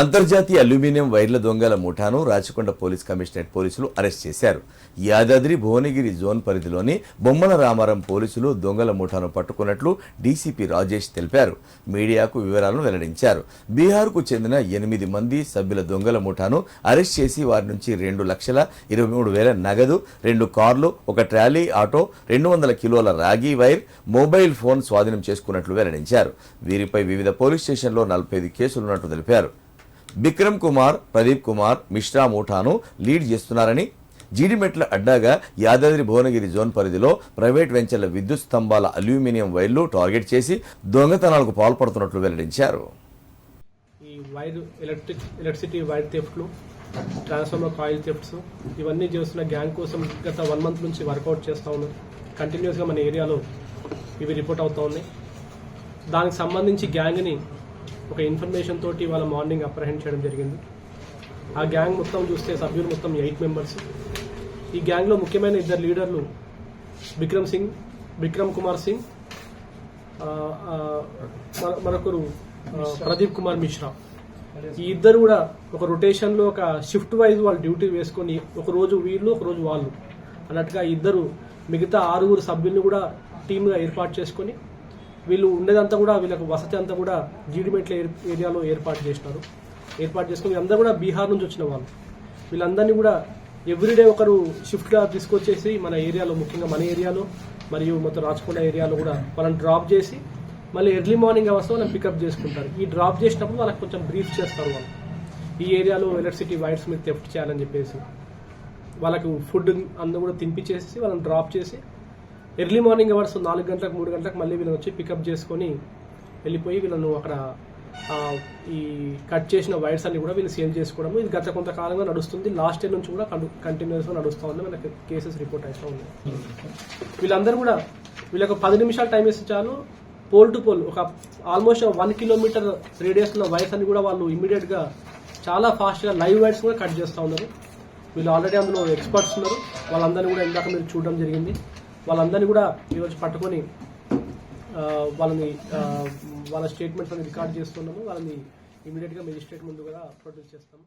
అంతర్జాతీయ అల్యూమినియం వైర్ల దొంగల ముఠాను రాచకొండ పోలీస్ కమిషనరేట్ పోలీసులు అరెస్ట్ చేశారు. యాదాద్రి భువనగిరి జోన్ పరిధిలోని బొమ్మల రామారం పోలీసులు దొంగల ముఠాను పట్టుకున్నట్లు డీసీపీ రాజేష్ తెలిపారు. మీడియాకు వివరాలను వెల్లడించారు. బీహార్కు చెందిన 8 మంది సభ్యుల దొంగల ముఠాను అరెస్ట్ చేసి వారి నుంచి 2,23,000 నగదు, 2 కార్లు, ఒక ట్రాలీ ఆటో, 200 కిలోల రాగి వైర్, మొబైల్ ఫోన్ స్వాధీనం చేసుకున్నట్లు వెల్లడించారు. వీరిపై వివిధ పోలీస్ స్టేషన్లో 45 కేసులున్నట్లు తెలిపారు. బిక్రమ్ కుమార్, ప్రదీప్ కుమార్ మిశ్రా ముఠాను లీడ్ చేస్తున్నారని, జీడిమెట్ల అడ్డాగా యాదాద్రి భువనగిరి జోన్ పరిధిలో ప్రైవేట్ వెంచర్ల విద్యుత్ స్తంభాల అల్యూమినియం వైర్లు టార్గెట్ చేసి దొంగతనాలకు పాల్పడుతున్నట్లు వెల్లడించారు. ఈ వైర్ ఎలక్ట్రిసిటీ వైర్ థెఫ్ట్లు, ట్రాన్స్ఫార్మర్ కాయిల్ థెఫ్ట్స్ ఇవన్నీ చేస్తున్న గ్యాంగ్ కోసం గత 1 మంత్ నుంచి వర్కౌట్ చేస్తూ ఉన్నాం. కంటిన్యూస్గా మన ఏరియాలో ఇవి రిపోర్ట్ అవుతూ ఉన్నాయి. దానికి సంబంధించి గ్యాంగ్ని ఒక ఇన్ఫర్మేషన్ తోటి వాళ్ళ మార్నింగ్ అప్రహెండ్ చేయడం జరిగింది. ఆ గ్యాంగ్ మొత్తం చూస్తే సభ్యులు మొత్తం 8 మెంబర్స్. ఈ గ్యాంగ్లో ముఖ్యమైన 2 లీడర్లు బిక్రమ్ కుమార్ సింగ్, మరొకరు ప్రదీప్ కుమార్ మిశ్రా. ఈ ఇద్దరు కూడా ఒక రొటేషన్లో ఒక షిఫ్ట్ వైజ్ వాళ్ళు డ్యూటీ వేసుకొని ఒక రోజు వీళ్ళు ఒక రోజు వాళ్ళు అన్నట్టుగా ఇద్దరు మిగతా 6 సభ్యుల్ని కూడా టీమ్గా ఏర్పాటు చేసుకొని వీళ్ళు ఉండేదంతా కూడా వీళ్ళకు వసతి అంతా కూడా జీడిమెట్ల ఏరియాలో ఏర్పాటు చేసుకుని అందరూ కూడా బీహార్ నుంచి వచ్చిన వాళ్ళు. వీళ్ళందరినీ కూడా ఎవ్రీడే ఒకరు షిఫ్ట్గా తీసుకొచ్చేసి మన ఏరియాలో, ముఖ్యంగా మన ఏరియాలో మరియు మొత్తం రాచకొండ ఏరియాలో కూడా వాళ్ళని డ్రాప్ చేసి మళ్ళీ ఎర్లీ మార్నింగ్ అవర్స్లో వాళ్ళని పికప్ చేసుకుంటారు. ఈ డ్రాప్ చేసినప్పుడు వాళ్ళకి కొంచెం బ్రీఫ్ చేస్తారు. వాళ్ళు ఈ ఏరియాలో ఎలక్ట్రిసిటీ వైర్స్ మీద థెఫ్ట్ చేయాలని చెప్పేసి వాళ్ళకు ఫుడ్ అందరూ కూడా తినిపించేసి వాళ్ళని డ్రాప్ చేసి ఎర్లీ మార్నింగ్ అవర్స్ 4 గంటలకు 3 గంటలకు మళ్ళీ వీళ్ళని వచ్చి పికప్ చేసుకొని వెళ్ళిపోయి వీళ్ళను అక్కడ ఈ కట్ చేసిన వైర్స్ అన్ని కూడా వీళ్ళు సేల్ చేసుకోవడం ఇది గత కొంతకాలంగా నడుస్తుంది. లాస్ట్ ఇయర్ నుంచి కూడా కంటిన్యూస్గా నడుస్తూ ఉంది. మనకి కేసెస్ రిపోర్ట్ అవుతూ ఉన్నాయి. వీళ్ళందరూ కూడా వీళ్ళకి 10 నిమిషాలు టైం ఇస్తే చాలు పోల్ టు పోల్ ఒక ఆల్మోస్ట్ 1 కిలోమీటర్ రేడియస్ ఉన్న వైర్స్ అన్ని కూడా వాళ్ళు ఇమీడియట్గా చాలా ఫాస్ట్గా లైవ్ వైర్స్ కూడా కట్ చేస్తూ ఉన్నారు. వీళ్ళు ఆల్రెడీ అందులో ఎక్స్పర్ట్స్ ఉన్నారు. వాళ్ళందరినీ కూడా ఇందాక మీరు చూడడం జరిగింది. వాళ్ళందరినీ కూడా ఈరోజు పట్టుకొని వాళ్ళ స్టేట్మెంట్స్ రికార్డ్ చేస్తున్నాము. వాళ్ళని ఇమీడియట్గా మెజిస్ట్రేట్ ముందు కూడా ప్రొడ్యూస్ చేస్తాము.